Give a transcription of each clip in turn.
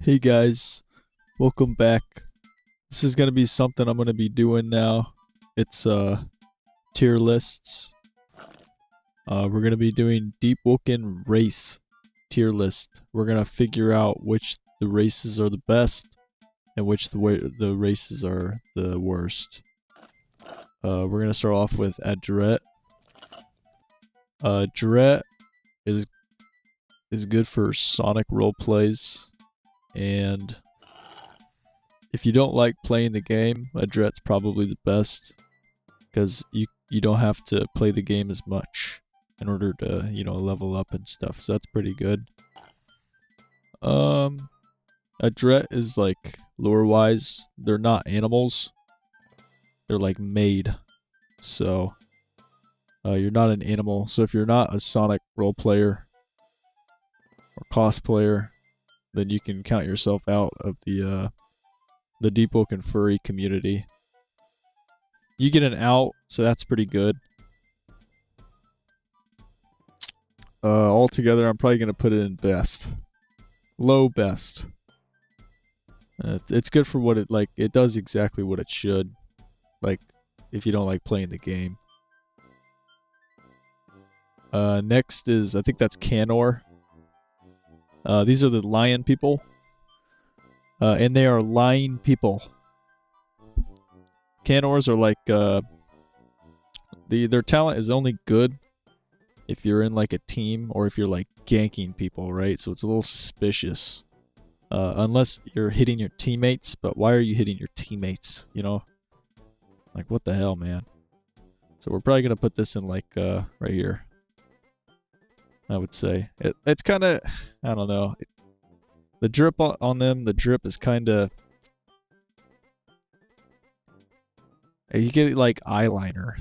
Hey guys, welcome back. This is gonna be something I'm gonna be doing now. It's tier lists. We're gonna be doing Deepwoken race tier list. We're gonna figure out which the races are the best and which the races are the worst. We're gonna start off with Adret. Adret is good for Sonic role plays, and if you don't like playing the game, Adret's probably the best because you don't have to play the game as much in order to level up and stuff. So that's pretty good. Adret is like lore wise, they're not animals. They're like made. So you're not an animal. So if you're not a Sonic role player or cosplayer, then you can count yourself out of the Deepwoken furry community. You get an out, so that's pretty good. Altogether, I'm probably gonna put it in best, low best. It's good for what it does exactly what it should. Like, if you don't like playing the game. Next is, I think that's Canor. These are the lion people. And they are lying people. Canors are like, their talent is only good if you're in like a team or if you're like ganking people, right? So it's a little suspicious. Unless you're hitting your teammates, but why are you hitting your teammates, Like, what the hell, man? So we're probably going to put this in like, right here. I would say. It's kind of, I don't know. The drip on them, the drip is kind of... You get like eyeliner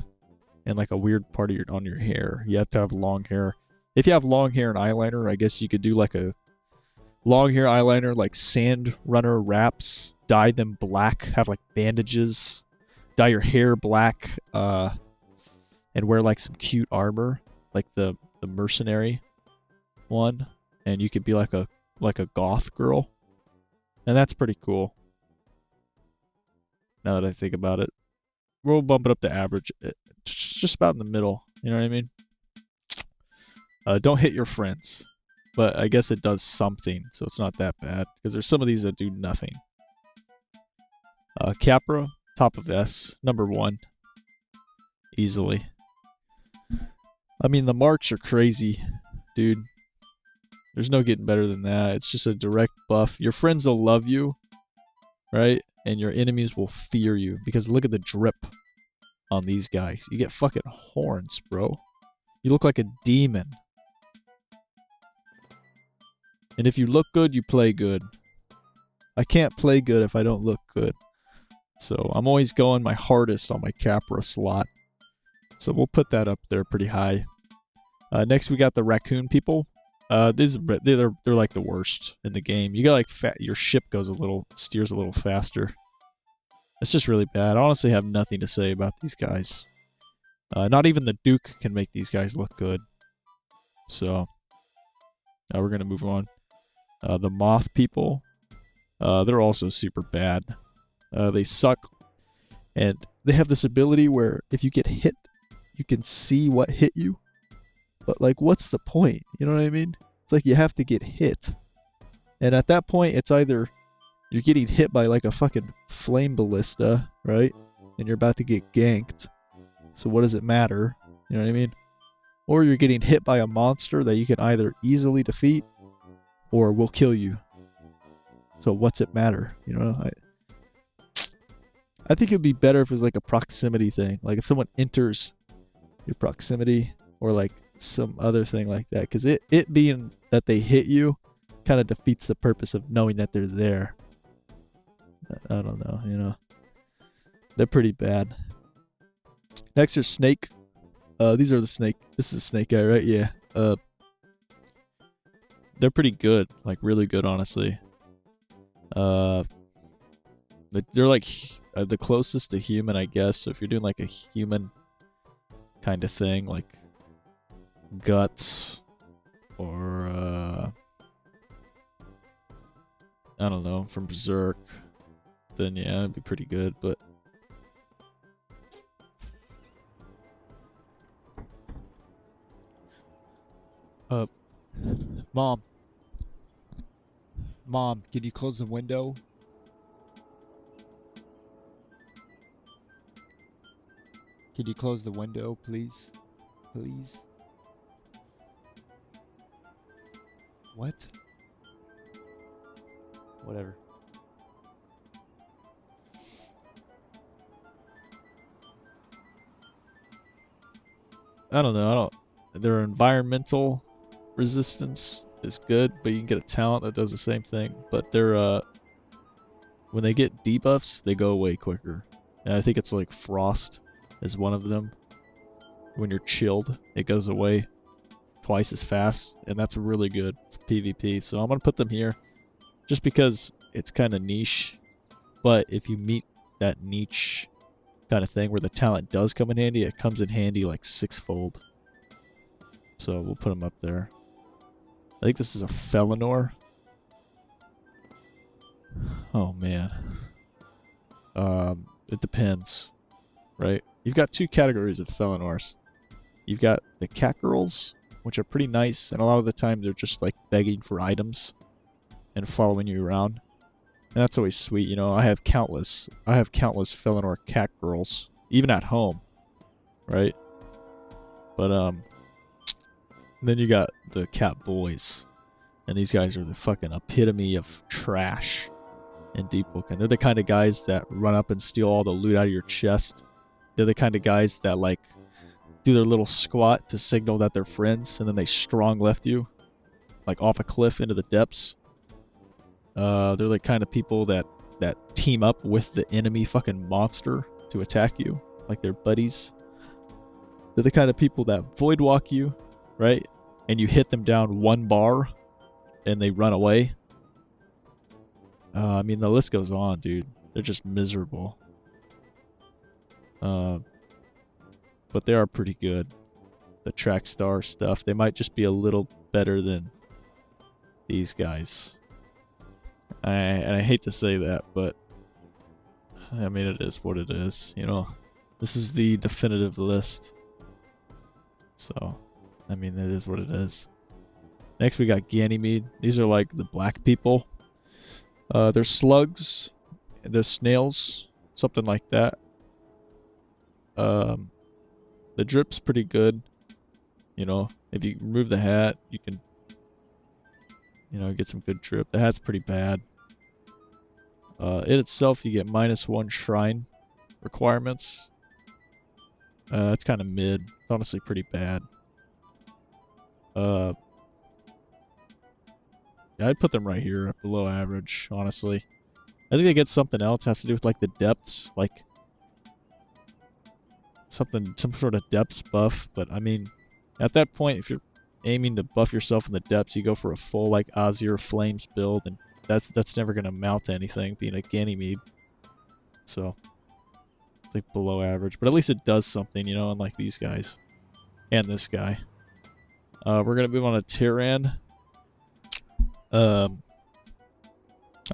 and like a weird part of on your hair. You have to have long hair. If you have long hair and eyeliner, I guess you could do like a long hair eyeliner, like sand runner wraps, dye them black, have like bandages, dye your hair black, and wear like some cute armor, like the mercenary one, and you could be like a goth girl, and that's pretty cool. Now that I think about it, we'll bump it up to average, just about in the middle. You know what I mean? Don't hit your friends, but I guess it does something, so it's not that bad because there's some of these that do nothing. Capra, top of S, number 1, easily. I mean, the marks are crazy, dude. There's no getting better than that. It's just a direct buff. Your friends will love you, right? And your enemies will fear you because look at the drip on these guys. You get fucking horns, bro. You look like a demon. And if you look good, you play good. I can't play good if I don't look good. So I'm always going my hardest on my Capra slot. So we'll put that up there pretty high. Next we got the raccoon people. They're like the worst in the game. You got like your ship steers a little faster. It's just really bad. I honestly have nothing to say about these guys. Not even the Duke can make these guys look good. So now we're gonna move on. The moth people, they're also super bad. They suck, and they have this ability where if you get hit, you can see what hit you. But like, what's the point? You know what I mean? It's like you have to get hit. And at that point, it's either you're getting hit by like a fucking flame ballista, right? And you're about to get ganked. So what does it matter? You know what I mean? Or you're getting hit by a monster that you can either easily defeat or will kill you. So what's it matter? You know, I think it'd be better if it was like a proximity thing. Like if someone enters your proximity or like some other thing like that, because it being that they hit you kind of defeats the purpose of knowing that they're there. I don't know, they're pretty bad. Next are snake. These are the snake. This is a snake guy, right? Yeah. They're pretty good, like really good, honestly. They're like the closest to human, I guess. So if you're doing like a human kind of thing, like guts or I don't know, from Berserk, then yeah, it'd be pretty good, but uh Mom, can you close the window? Can you close the window, please? Please? What? Whatever. I don't know. I don't. Their environmental resistance is good, but you can get a talent that does the same thing. But they're when they get debuffs, they go away quicker. And I think it's like frost is one of them. When you're chilled, it goes away twice as fast, and that's really good PvP. So I'm gonna put them here, just because it's kind of niche. But if you meet that niche kind of thing where the talent does come in handy, it comes in handy like sixfold. So we'll put them up there. I think this is a Felinor. Oh man. It depends, right? You've got two categories of Felinors. You've got the cat girls, which are pretty nice, and a lot of the time they're just like begging for items and following you around. And that's always sweet, you know. I have countless Felinor cat girls, even at home, right? But then you got the cat boys, and these guys are the fucking epitome of trash in Deepwoken. They're the kind of guys that run up and steal all the loot out of your chest. They're the kind of guys that like do their little squat to signal that they're friends, and then they strong left you, like off a cliff into the depths. They're the kind of people that team up with the enemy fucking monster to attack you, like they're buddies. They're the kind of people that void walk you, right? And you hit them down one bar, and they run away. I mean, the list goes on, dude. They're just miserable. But they are pretty good. The track star stuff. They might just be a little better than these guys. And I hate to say that, but I mean, it is what it is, you know. This is the definitive list. So, I mean, it is what it is. Next, we got Ganymede. These are like the black people. They're slugs. They're snails. Something like that. The drip's pretty good. You know, if you remove the hat, you can, you know, get some good drip. The hat's pretty bad. It itself, you get -1 shrine requirements. It's kind of mid. It's honestly pretty bad. I'd put them right here, below average, honestly. I think they get something else. It has to do with like the depths, like some sort of depths buff. But I mean, at that point, if you're aiming to buff yourself in the depths, you go for a full like Azir Flames build, and that's never gonna amount to anything, being a Ganymede. So it's like below average, but at least it does something, you know, unlike these guys and this guy. We're gonna move on to Tyran. I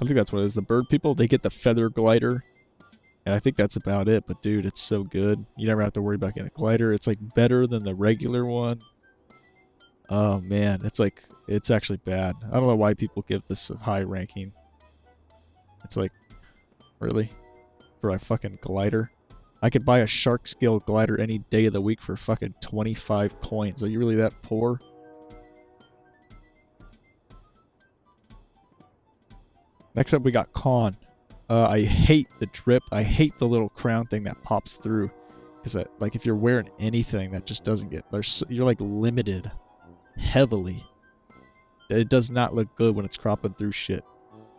think that's what it is. The bird people, they get the feather glider, and I think that's about it. But dude, it's so good. You never have to worry about getting a glider. It's like better than the regular one. Oh man, it's actually bad. I don't know why people give this a high ranking. It's like, really? For a fucking glider? I could buy a shark scale glider any day of the week for fucking 25 coins. Are you really that poor? Next up, we got Khan. I hate the drip. I hate the little crown thing that pops through. Because, like, if you're wearing anything that just doesn't get... you're, like, limited heavily. It does not look good when it's cropping through shit.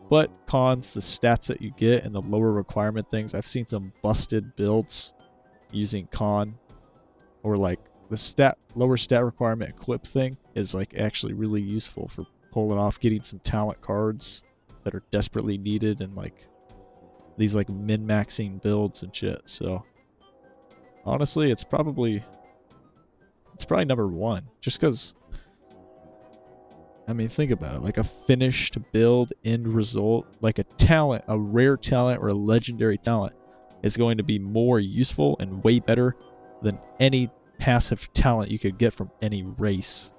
But Khan's, the stats that you get and the lower requirement things, I've seen some busted builds using Khan. Or, like, the lower stat requirement equip thing is, like, actually really useful for pulling off getting some talent cards that are desperately needed, and like these like min-maxing builds and shit. So honestly, it's probably number one, just because I mean, think about it. Like a finished build end result, like a talent, a rare talent or a legendary talent is going to be more useful and way better than any passive talent you could get from any race,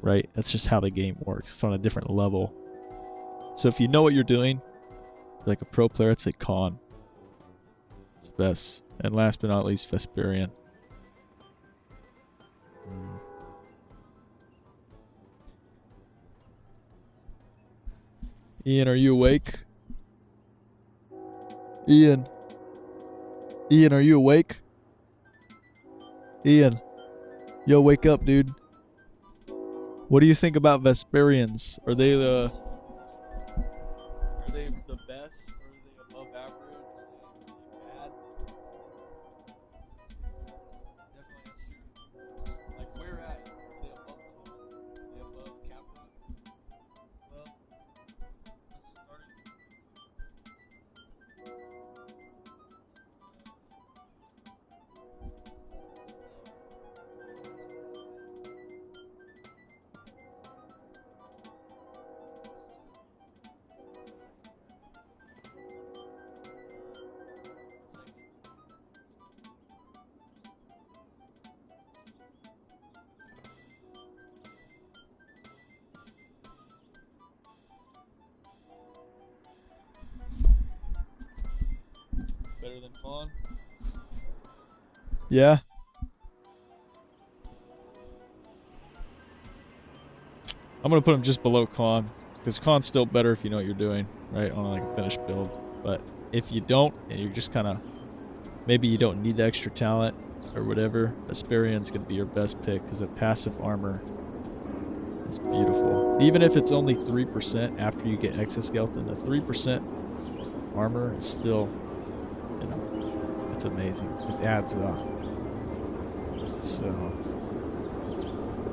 right? That's just how the game works. It's on a different level. So if you know what you're doing, like a pro player, I'd say Khan. It's best. And last but not least, Vesperian. Ian, are you awake? Ian, are you awake? Ian, yo, wake up, dude. What do you think about Vesperians? Are they the best? Are they above average? Are they bad? Definitely that's true. Like where at? Are they above Khan? Are they above Capra? Well, let's start it. Better than Khan? Yeah. I'm gonna put him just below Khan, because Khan's still better if you know what you're doing, right? On like a finished build. But if you don't, and you're just kind of, maybe you don't need the extra talent or whatever, Vesperian's gonna be your best pick because the passive armor is beautiful. Even if it's only 3% after you get exoskeleton, the 3% armor is still, you know, it's amazing. It adds up. So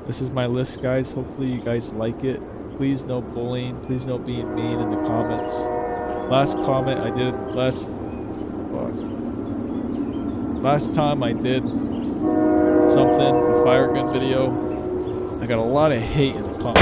this is my list, guys. Hopefully you guys like it. Please no bullying. Please no being mean in the comments. Last comment I did last time I did something, a fire gun video, I got a lot of hate in the comments.